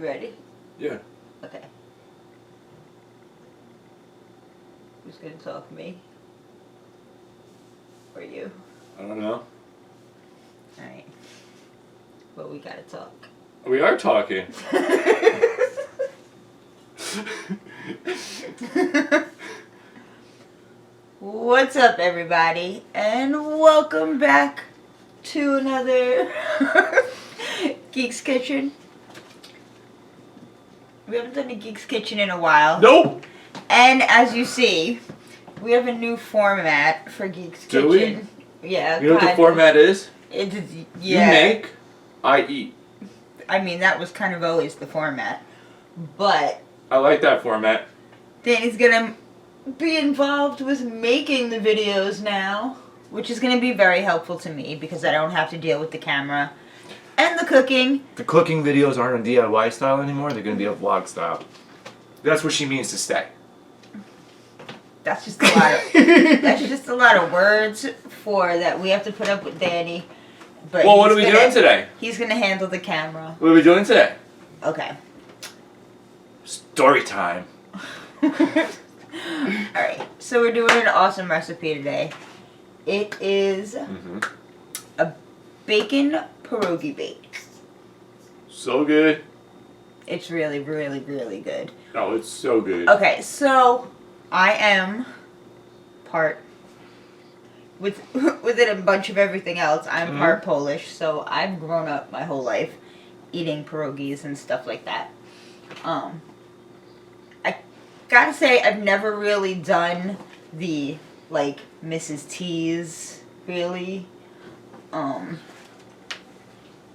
Ready? Yeah. Okay. Who's gonna talk, me? Or you? I don't know. Alright. But we gotta talk. We are talking. What's up, everybody? And welcome back to another Geeks Kitchen. We haven't done a Geeks Kitchen in a while. Nope. And as you see, we have a new format for Geeks Kitchen. Do we? Yeah. You know what the format is? It's, yeah. You make, I eat. I mean, that was kind of always the format. But I like that format. Danny's gonna be involved with making the videos now, which is gonna be very helpful to me because I don't have to deal with the camera and the cooking. The cooking videos aren't a DIY style anymore, they're going to be a vlog style. That's what she means to stay. That's just a lot of that's just a lot of words for that we have to put up with Danny. But well, what are we doing today? He's gonna handle the camera. What are we doing today? Okay. Story time. Alright, so we're doing an awesome recipe today. It is a Bacon Pierogi Bake. So good. It's really, really, really good. Oh, it's so good. Okay, so I am part with it a bunch of everything else. I'm part Polish, so I've grown up my whole life eating pierogies and stuff like that. I gotta say I've never really done the like Mrs. T's really.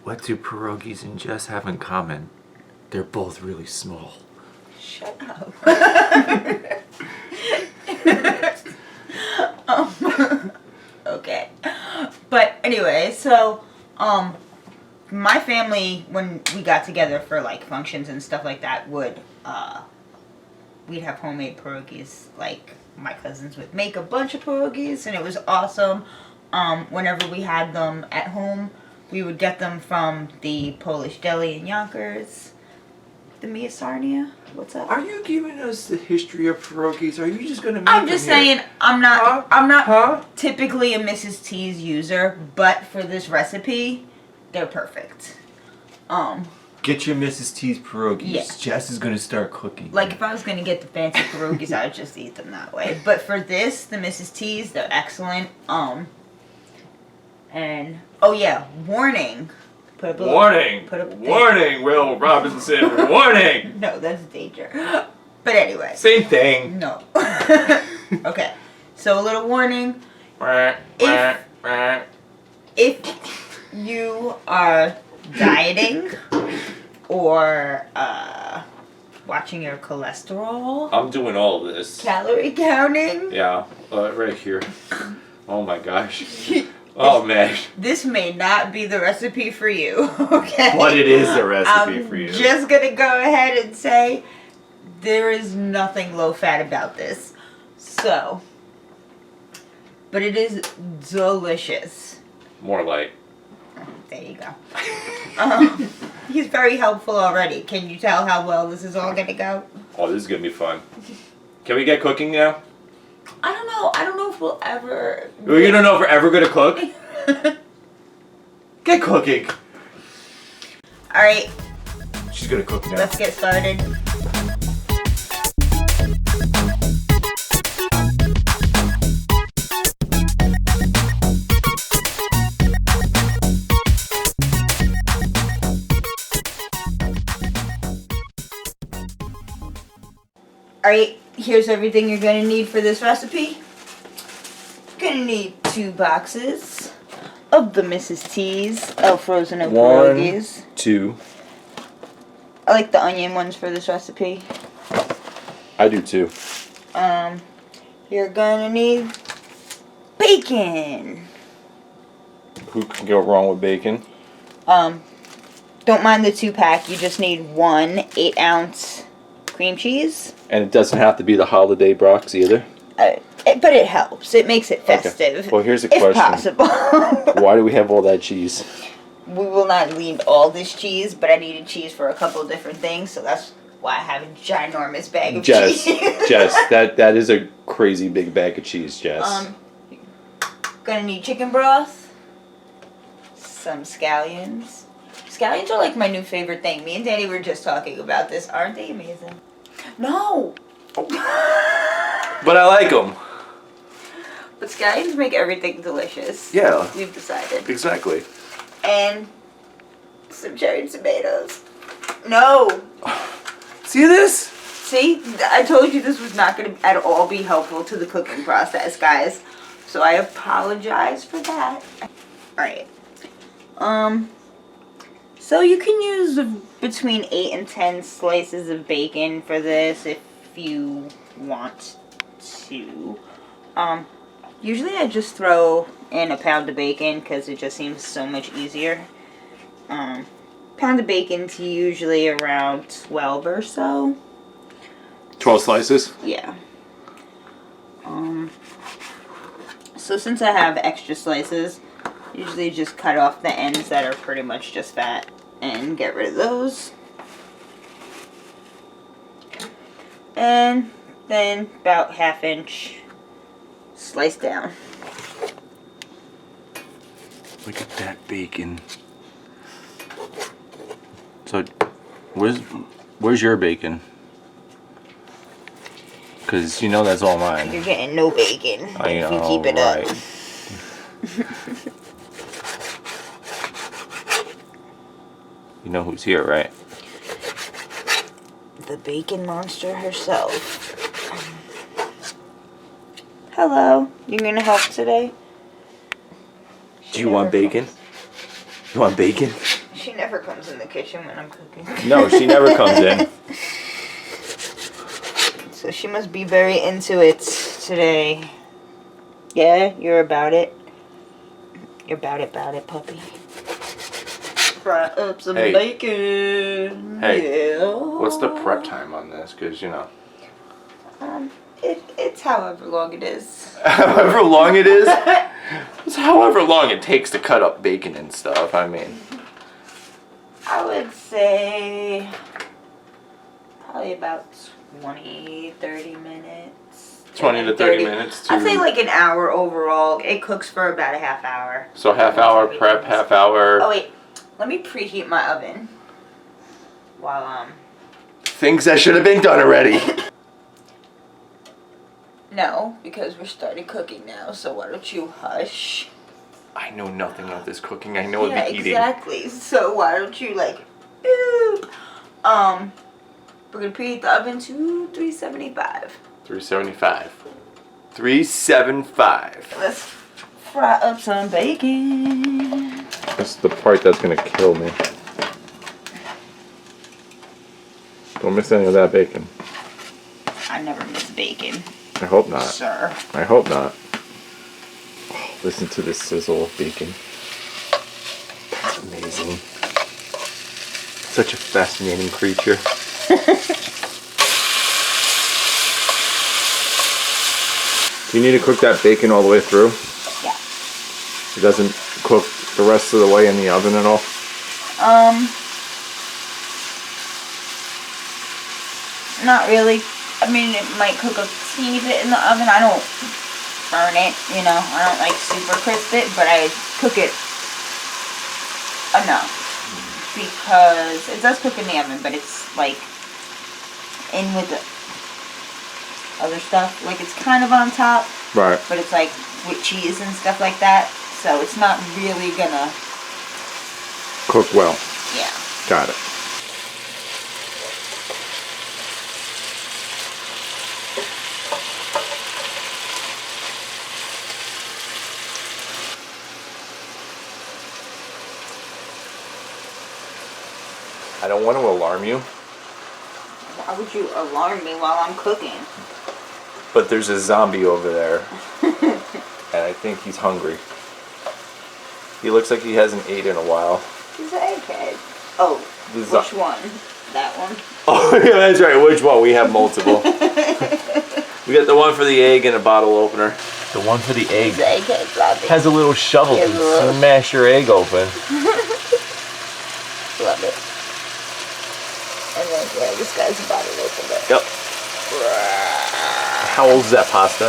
What do pierogies and Jess have in common? They're both really small. Shut up. Okay. But anyway, so my family, when we got together for like functions and stuff like that, would we'd have homemade pierogies. Like my cousins would make a bunch of pierogies and it was awesome. Whenever we had them at home, we would get them from the Polish deli in Yonkers. The Miasarnia? What's up? Are you giving us the history of pierogies? Are you just going to make I'm just saying, I'm not Huh? typically a Mrs. T's user, but for this recipe, they're perfect. Get your Mrs. T's pierogies. Yeah. Jess is going to start cooking. Like, if I was going to get the fancy pierogies, I would just eat them that way. But for this, the Mrs. T's, they're excellent. And, oh yeah, warning. Warning! Warning, Will Robinson! Warning! No, that's danger. But anyway. Same thing. No. Okay. So a little warning. If you are dieting or watching your cholesterol. I'm doing all of this. Calorie counting. Yeah, right here. Oh my gosh. Oh man. This may not be the recipe for you, okay? But it is the recipe for you. I'm just gonna go ahead and say there is nothing low fat about this. So, but it is delicious. More light. There you go. He's very helpful already. Can you tell how well this is all gonna go? Oh, this is gonna be fun. Can we get cooking now? I don't know. I don't know if we'll ever. Well, you don't know if we're ever gonna cook? Get cooking. Alright, She's going to cook now. let's get started. Alright, here's everything you're going to need for this recipe. You're going to need 2 boxes of the Mrs. T's Frozen pierogies. 2. I like the onion ones for this recipe. I do too. You're going to need bacon. Who can go wrong with bacon? Don't mind the 2-pack. You just need 1 8-ounce cream cheese. And it doesn't have to be the holiday Brox either? But it helps. It makes it festive. Okay. Well, here's a if question. possible. Why do we have all that cheese? we will not need all this cheese, but I needed cheese for a couple of different things, so that's why I have a ginormous bag of Jess, cheese. Jess, that is a crazy big bag of cheese, Jess. Gonna need chicken broth, some scallions. Scallions are like my new favorite thing. Me and Daddy were just talking about this. Aren't they amazing? No! But I like them. But scallions make everything delicious. Yeah. We've decided. Exactly. And some cherry tomatoes. No! See this? See? I told you this was not going to at all be helpful to the cooking process, guys. So I apologize for that. Alright. So you can use between 8 and 10 slices of bacon for this if you want to. Usually I just throw in a pound of bacon because it just seems so much easier. Pound of bacon's usually around 12 or so. 12 slices? Yeah. So since I have extra slices, usually just cut off the ends that are pretty much just fat and get rid of those. And then about 1/2 inch slice down. Look at that bacon. So, where's your bacon? Because you know that's all mine. You're getting no bacon if you keep it right. up. You know who's here, right? The bacon monster herself. Hello. You gonna help today? Do you want bacon? You want bacon? She never comes in the kitchen when I'm cooking. No, she never comes in. So she must be very into it today. Yeah, you're about it. You're about it, puppy. Fry up some Hey. bacon. Hey, Yeah. What's the prep time on this? Because, you know. It's however long it is. However long it is? It's however long it takes to cut up bacon and stuff. I mean. I would say probably about 20, 30 minutes. 20 to 30 minutes I'd say to. like an hour overall. It cooks for about a half hour. So half hour prep, half hour. Oh wait, let me preheat my oven. While Things that should have been done already. no, because we're starting cooking now. So why don't you hush? I know nothing of this cooking. I know Yeah, of the eating. exactly. So why don't you like, ooh. We're gonna preheat the oven to 375. 375. 375. Let's fry up some bacon. That's the part that's gonna kill me. Don't miss any of that bacon. I never miss bacon, I hope not. sir. I hope not. Oh, listen to this sizzle of bacon. That's amazing. Such a fascinating creature. Do you need to cook that bacon all the way through? Yeah. It doesn't cook the rest of the way in the oven at all? Not really. I mean, it might cook a teeny bit in the oven. I don't burn it, you know. I don't like super crisp it, but I cook it enough. Because it does cook in the oven, but it's like in with the other stuff. Like it's kind of on top, Right. but it's like with cheese and stuff like that. So it's not really gonna, Cook well. yeah. Got it. I don't want to alarm you, Why would you alarm me while I'm cooking? but there's a zombie over there, and I think he's hungry. He looks like he hasn't ate in a while. He's an egghead. Oh, This is which one? That one? Oh, yeah, that's right. Which one? We have multiple. We got the one for the egg and a bottle opener. The one for the egg He's an egghead, Bobby. has a little shovel Yeah, to little- smash your egg open. Yeah, this guy's about to open it. Yep. How old is that pasta?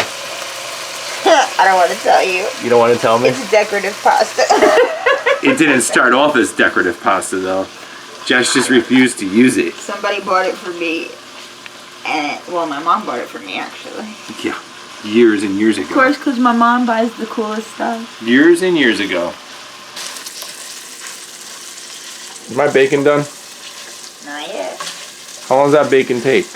I don't want to tell you. You don't want to tell me? It's decorative pasta. It didn't start off as decorative pasta though. Jess just refused to use it. Somebody bought it for me. And, well, my mom bought it for me, actually. Yeah, years and years ago. Of course, because my mom buys the coolest stuff. Years and years ago. Is my bacon done? Not yet. How long does that bacon take?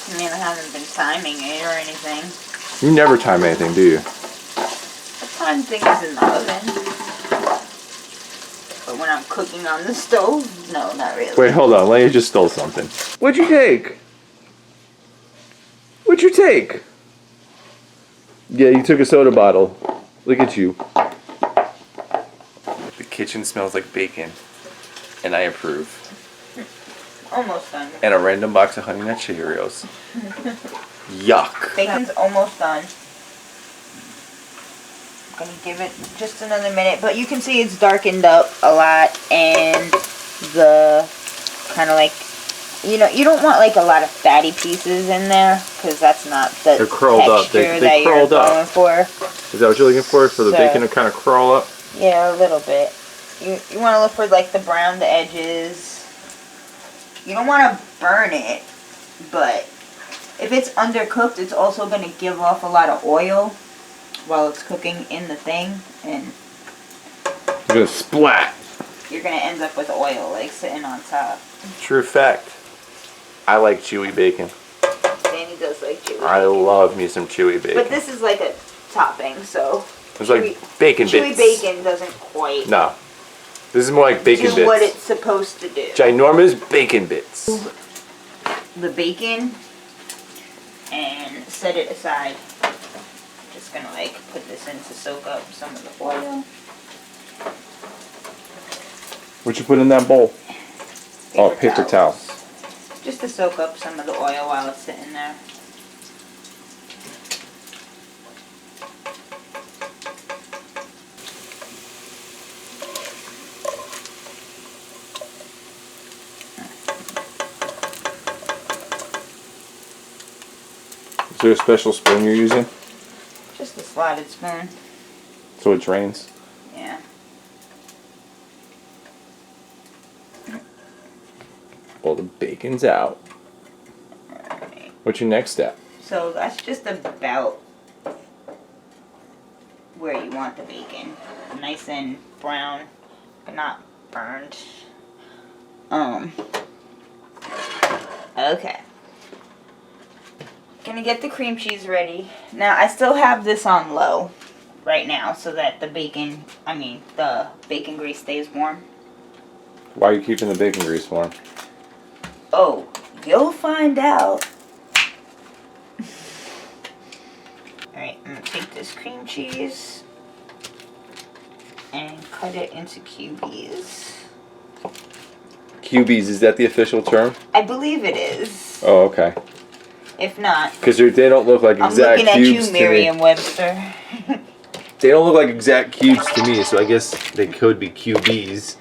I mean, I haven't been timing it or anything. You never time anything, do you? I time things in the oven. But when I'm cooking on the stove, no, not really. Wait, hold on. Leia just stole something. What'd you take? What'd you take? Yeah, you took a soda bottle. Look at you. The kitchen smells like bacon, and I approve. Almost done. And a random box of Honey Nut Cheerios. Yuck. Bacon's almost done. I'm gonna give it just another minute, but you can see it's darkened up a lot, and the kind of like, you know, you don't want like a lot of fatty pieces in there, because that's not the They're curled up. texture They that you're curled up. going for. Is that what you're looking for? For the So- bacon to kind of crawl up? Yeah, a little bit. You want to look for like the browned edges. You don't want to burn it, but if it's undercooked, it's also going to give off a lot of oil while it's cooking in the thing, and It's gonna splat. you're going to end up with oil like sitting on top. True fact. I like chewy bacon. Danny does like chewy I bacon. love me some chewy bacon. But this is like a topping, so It's like bacon chewy bits. bacon doesn't quite No. This is more like bacon do bits. what it's supposed to do. Ginormous bacon bits. The bacon and set it aside. Just gonna like put this in to soak up some of the oil. What you put in that bowl? Oh, paper towels. Just to soak up some of the oil while it's sitting there. Is there a special spoon you're using? Just a slotted spoon. So it drains? Yeah. Well, the bacon's out. Alright. What's your next step? So that's just about where you want the bacon. Nice and brown, but not burned. Okay. Gonna get the cream cheese ready. Now I still have this on low right now so that the bacon grease stays warm. Why are you keeping the bacon grease warm? Oh, you'll find out. Alright, I'm gonna take this cream cheese and cut it into cubies. Cubies, is that the official term? I believe it is. Oh, okay. If not, Because they don't look like I'm exact looking at cubes you, to me. Merriam-Webster. They don't look like exact cubes to me, so I guess they could be QBs.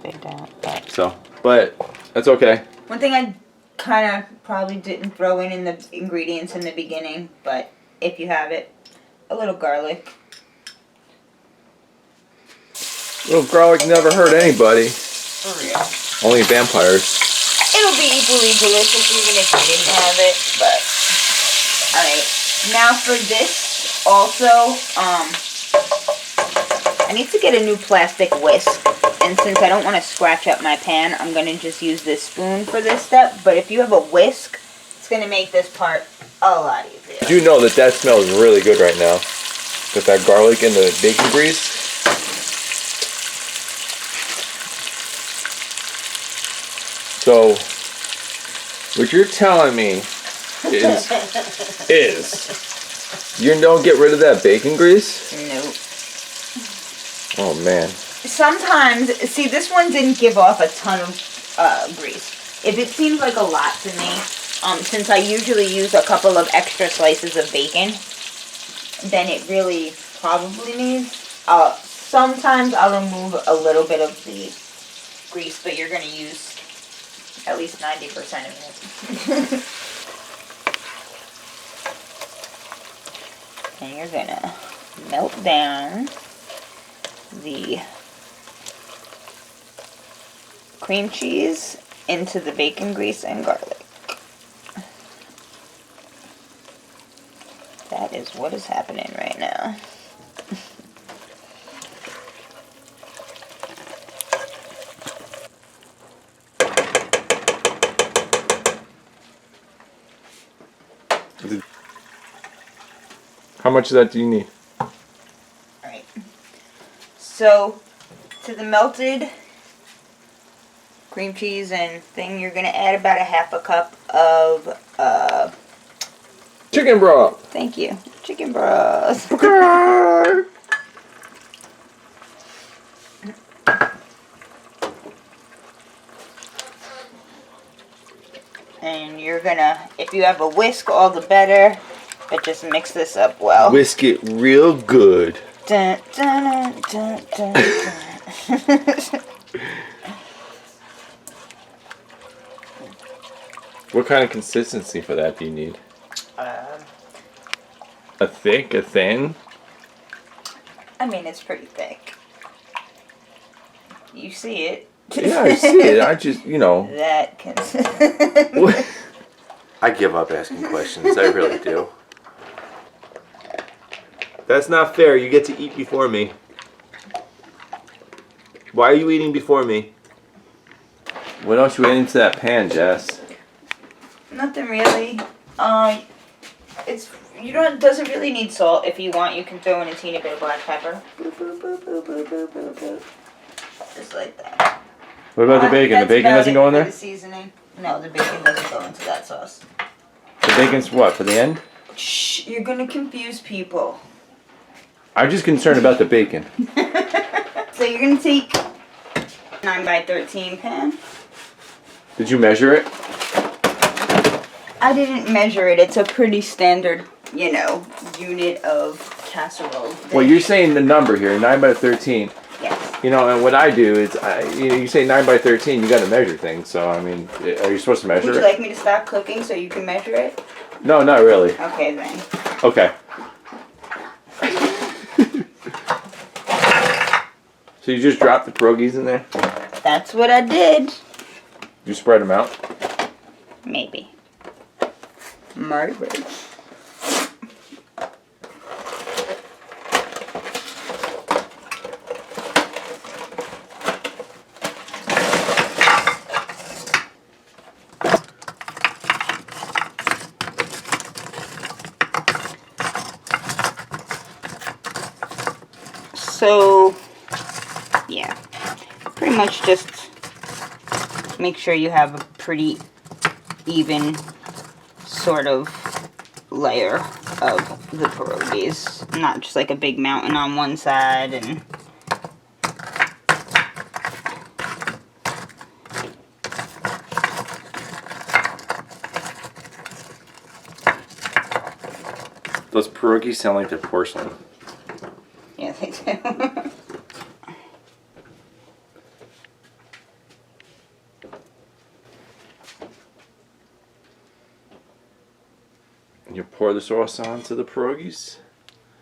They don't, but... So, but that's okay. One thing I kind of probably didn't throw in the ingredients in the beginning, but if you have it, a little garlic. Little garlic never hurt anybody. For real. Only vampires. It'll be equally delicious even if you didn't have it, but... Alright, now for this, also, I need to get a new plastic whisk. And since I don't want to scratch up my pan, I'm going to just use this spoon for this step. But if you have a whisk, it's going to make this part a lot easier. You do know that smells really good right now. With that garlic and the bacon grease. So, what you're telling me is you don't get rid of that bacon grease? Nope. Oh man. Sometimes, see, this one didn't give off a ton of grease. If it seems like a lot to me, since I usually use a couple of extra slices of bacon, then it really probably needs. Sometimes I'll remove a little bit of the grease, but you're going to use at least 90% of it. And you're gonna melt down the cream cheese into the bacon grease and garlic. That is what is happening right now. How much of that do you need? Alright. So, to the melted cream cheese and thing, you're going to add about a half a cup of, Chicken broth. thank you, chicken broth. Okay. And you're going to, if you have a whisk, all the better, but just mix this up well. Whisk it real good. Dun, dun, dun, dun, dun. What kind of consistency for that do you need? A thick, a thin? I mean, it's pretty thick. You see it. Yeah, I see it. I just, That I give up asking questions. I really do. That's not fair. You get to eat before me. Why are you eating before me? What else you add into that pan, Jess? Nothing really. It doesn't really need salt. If you want, you can throw in a teeny bit of black pepper. Boop, boop, boop, boop, boop, boop, boop, boop. Just like that. What about the bacon? The That's bacon about doesn't it go in for there? The seasoning. No, the bacon doesn't go into that sauce. The bacon's what, for the end? Shh, you're gonna confuse people. I'm just concerned about the bacon. So you're gonna take 9 by 13 pan. Did you measure it? I didn't measure it. It's a pretty standard, unit of casserole. Well, you're saying the number here, 9 by 13. Yes. And what I do is, you say 9 by 13, you got to measure things. So, I mean, are you supposed to measure Would you it? like me to stop cooking so you can measure it? No, not really. Okay, then. Okay. So you just dropped the pierogies in there? That's what I did. You spread them out? Maybe. Maybe. So, yeah, pretty much just make sure you have a pretty even sort of layer of the pierogies, not just like a big mountain on one side and Those pierogies sound like they're porcelain. yeah, they do. You pour the sauce onto the pierogies?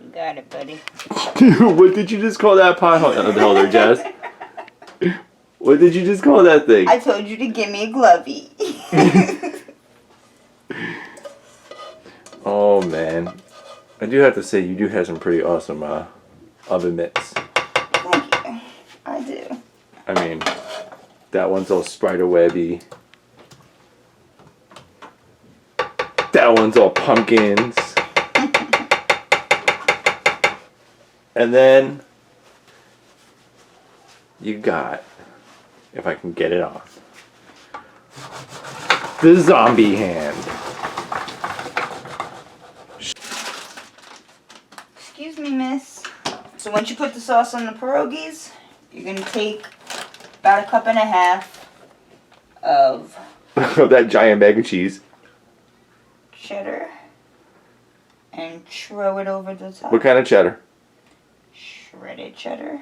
You got it, buddy. What did you just call that pot holder, Jess? What did you just call that thing? I told you to give me a glovey. Oh, man. I do have to say, you do have some pretty awesome oven mitts. Thank you. I do. I mean, that one's all spider webby. That one's all pumpkins. And then you got, if I can get it on, the zombie hand. Excuse me, miss. So once you put the sauce on the pierogies, you're going to take about 1.5 cups of That giant bag of cheese. cheddar and throw it over the top. What kind of cheddar? Shredded cheddar.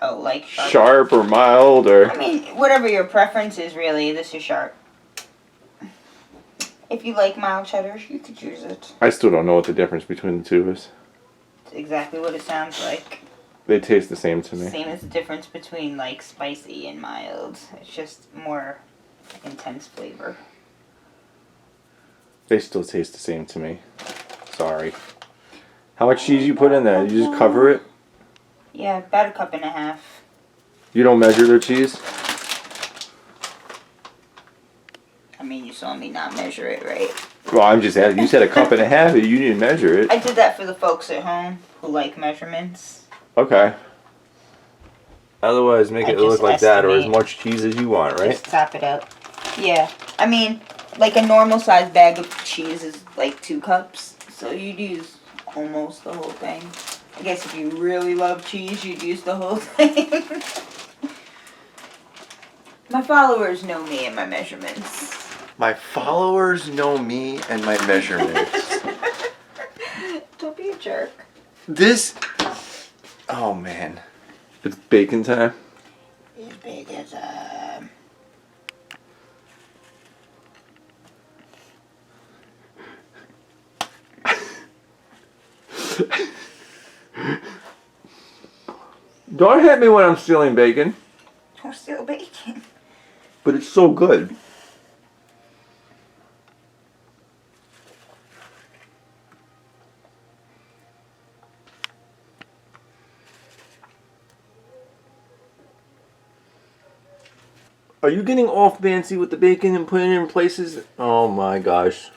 Oh, like sharp. Sharp or mild or? I mean, whatever your preference is, really. This is sharp. If you like mild cheddar, you could use it. I still don't know what the difference between the two is. It's exactly what it sounds like. They taste the same to me. Same as the difference between like spicy and mild. It's just more intense flavor. They still taste the same to me. Sorry. How much cheese you put in there? You just cover it? Yeah, about a cup and a half. You don't measure their cheese? I mean, you saw me not measure it, right? Well, I'm just asking. You said a cup and a half, and you didn't measure it. I did that for the folks at home who like measurements. Okay. Otherwise, make I it look just like that, or as estimate. much cheese as you want, right? Just top it up. Yeah. I mean, like a normal size bag of cheese is like 2 cups. So you'd use almost the whole thing. I guess if you really love cheese, you'd use the whole thing. My followers know me and my measurements. My followers know me and my measurements. Don't be a jerk. This... Oh, man. It's bacon time. It's big as Don't hit me when I'm stealing bacon, Don't steal bacon. but it's so good. Are you getting all fancy with the bacon and putting it in places? Oh my gosh.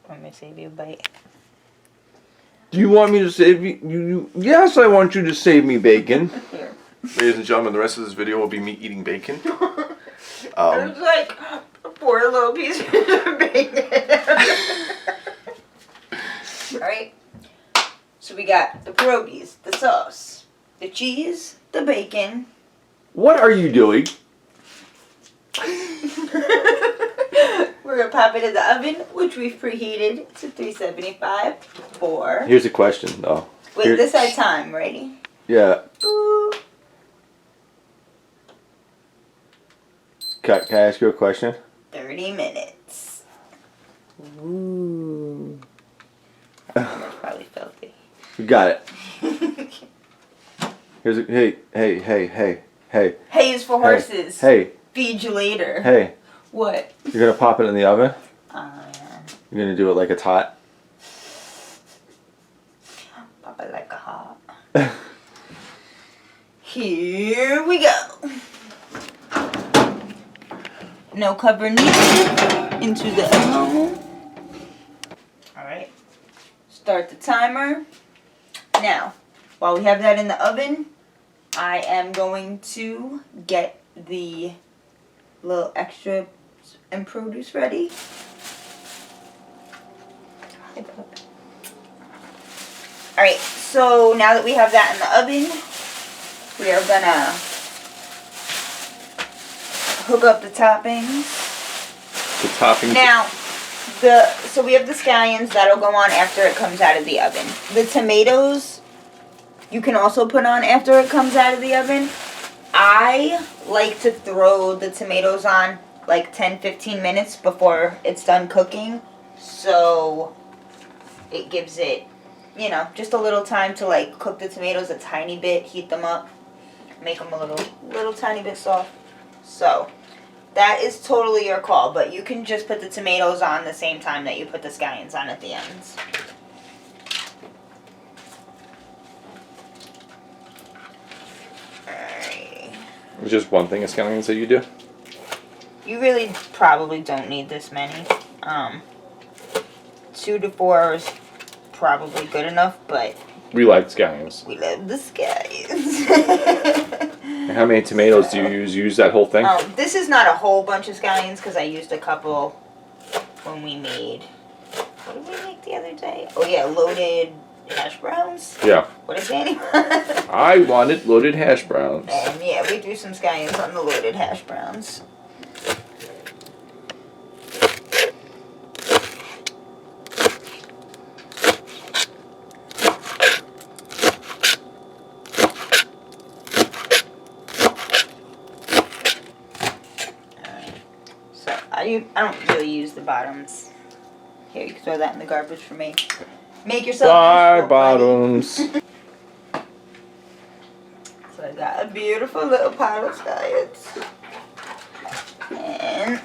Want me to save you a bite? Do you want me to save you? Yes, I want you to save me bacon. Here. Ladies and gentlemen, the rest of this video will be me eating bacon. There's like 4 little pieces of bacon. Alright. So we got the pierogies, the sauce, the cheese, the bacon. What are you doing? We're gonna pop it in the oven, which we've preheated to 375 for. Here's a question, though. Wait, Here- this had time. Ready? Yeah. Ooh. Can I ask you a question? 30 minutes. Ooh. That's probably filthy. You got it. Here's a hey. Hay is for horses. Hey, Feed you later. hey. What? You're gonna pop it in the oven. Yeah. You're gonna do it like a tot. Pop it like a hot. Here we go. No cover needed. Into the oven. Alright. Start the timer. Now, while we have that in the oven, I am going to get the little extra and produce ready. Alright, so now that we have that in the oven, we are gonna hook up the toppings. The toppings. Now, so we have the scallions that'll go on after it comes out of the oven. The tomatoes you can also put on after it comes out of the oven. I like to throw the tomatoes on like 10-15 minutes before it's done cooking, so it gives it, you know, just a little time to like cook the tomatoes a tiny bit, heat them up, make them a little tiny bit soft. So that is totally your call, but you can just put the tomatoes on the same time that you put the scallions on at the ends. Alright. It's just one thing of scallions that you do. You really probably don't need this many. 2 to 4 is probably good enough, but We like scallions. we love the scallions. And how many tomatoes do you use? You use that whole thing? This is not a whole bunch of scallions because I used a couple when we made. What did we make the other day? Oh yeah, loaded hash browns. Yeah. What did Danny want? I wanted loaded hash browns. And yeah, we threw some scallions on the loaded hash browns. I don't really use the bottoms. Here, you can throw that in the garbage for me. Make yourself Bye, useful, buddy. bottoms. So I got a beautiful little pot of scallions. And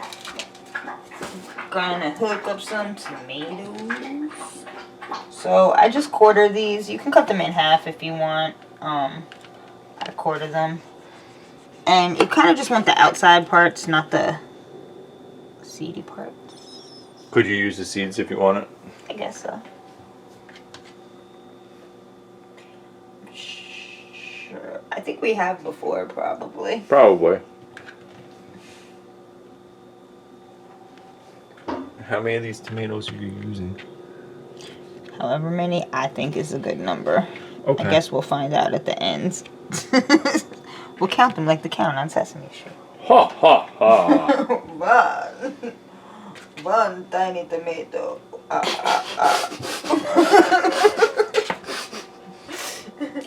gonna hook up some tomatoes. So I just quarter these. You can cut them in half if you want. I quarter them. And you kind of just want the outside parts, not the seedy parts. Could you use the seeds if you want it? I guess so. Sure. I think we have before, probably. Probably. How many of these tomatoes are you using? However many I think is a good number. Okay. I guess we'll find out at the end. We'll count them like the count on Sesame Street. Ha ha ha. One tiny tomato.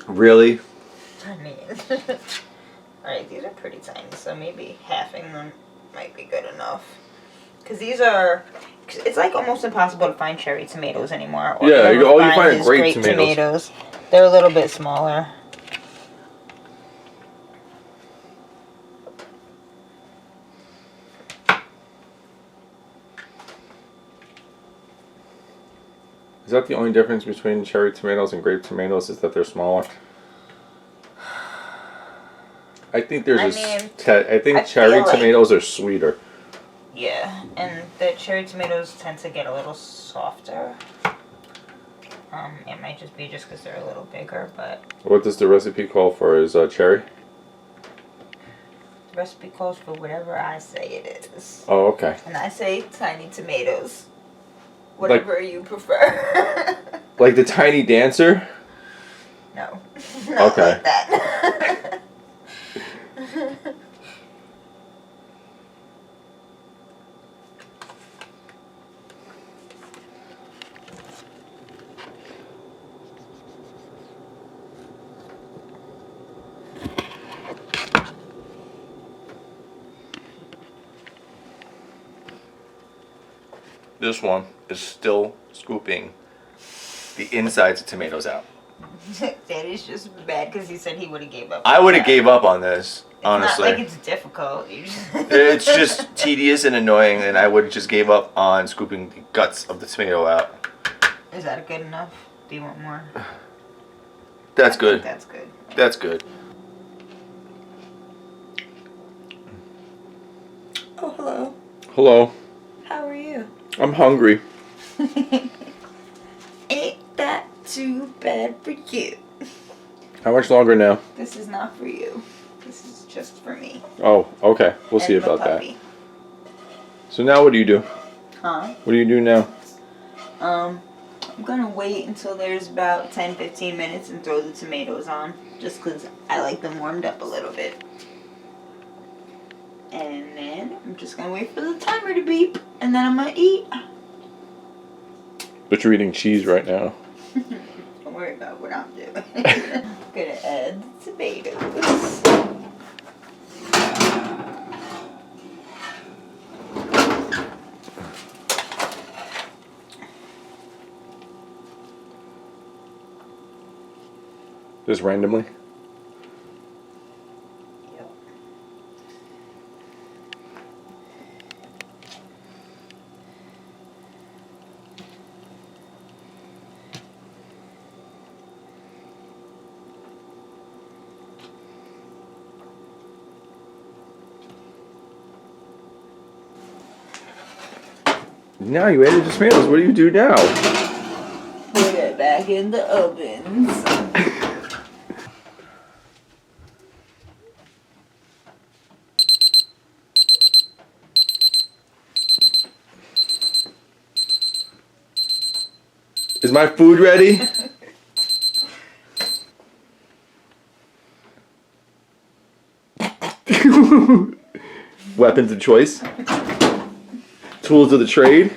Really? I mean, alright, these are pretty tiny, so maybe halving them might be good enough. Because these are, it's like almost impossible to find cherry tomatoes anymore. Or Yeah, all you find are is grape tomatoes. They're a little bit smaller. Is that the only difference between cherry tomatoes and grape tomatoes is that they're smaller? I think there's I think I cherry feel like- tomatoes are sweeter. Yeah, and the cherry tomatoes tend to get a little softer. It might just be just because they're a little bigger, but What does the recipe call for? Is cherry? the recipe calls for whatever I say it is. Oh, okay. And I say tiny tomatoes. Whatever you prefer. Like the tiny dancer? No. Not Okay. like that. This one is still scooping the insides of tomatoes out. Daddy's just bad because he said he would have gave up. I would have Yeah. gave up on this, It's honestly. not like it's difficult. You just It's just tedious and annoying, and I would have just gave up on scooping the guts of the tomato out. Is that good enough? Do you want more? That's I think good. That's good. That's good. Oh, hello. Hello. How are you? I'm hungry. Ain't that too bad for you? How much longer now? This is not for you. This is just for me. Oh, okay. We'll see and my about that. puppy. So now what do you do? Huh? What do you do now? I'm gonna wait until there's about 10-15 minutes and throw the tomatoes on. Just because I like them warmed up a little bit. And then I'm just gonna wait for the timer to beep. And then I'm gonna eat. But you're eating cheese right now. Don't worry about what I'm doing. I'm gonna add the tomatoes. Just randomly? Yep. Now you added the tomatoes. What do you do now? Put it back in the ovens. Is my food ready? Weapons of choice. Tools of the trade.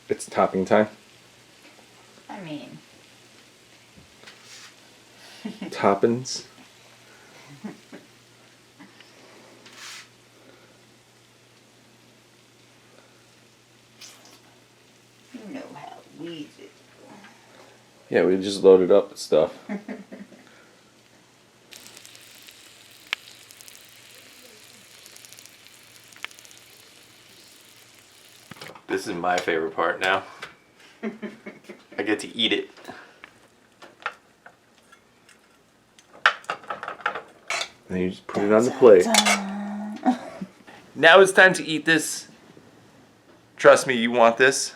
It's topping time. I mean, Toppins. you know how we do. Yeah, we just loaded up with stuff. This is my favorite part now. I get to eat it. And you just put it on the plate. Now it's time to eat this. Trust me, you want this.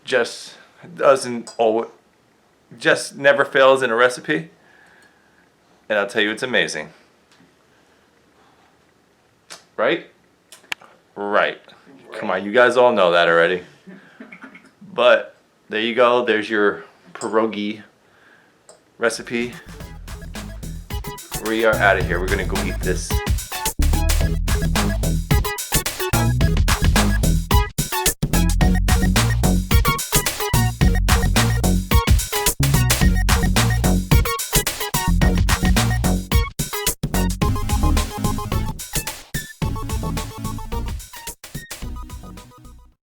Just doesn't always, just never fails in a recipe. And I'll tell you, it's amazing. Right? Right. Come on, you guys all know that already. But there you go. There's your pierogi recipe. We are out of here. We're gonna go eat this.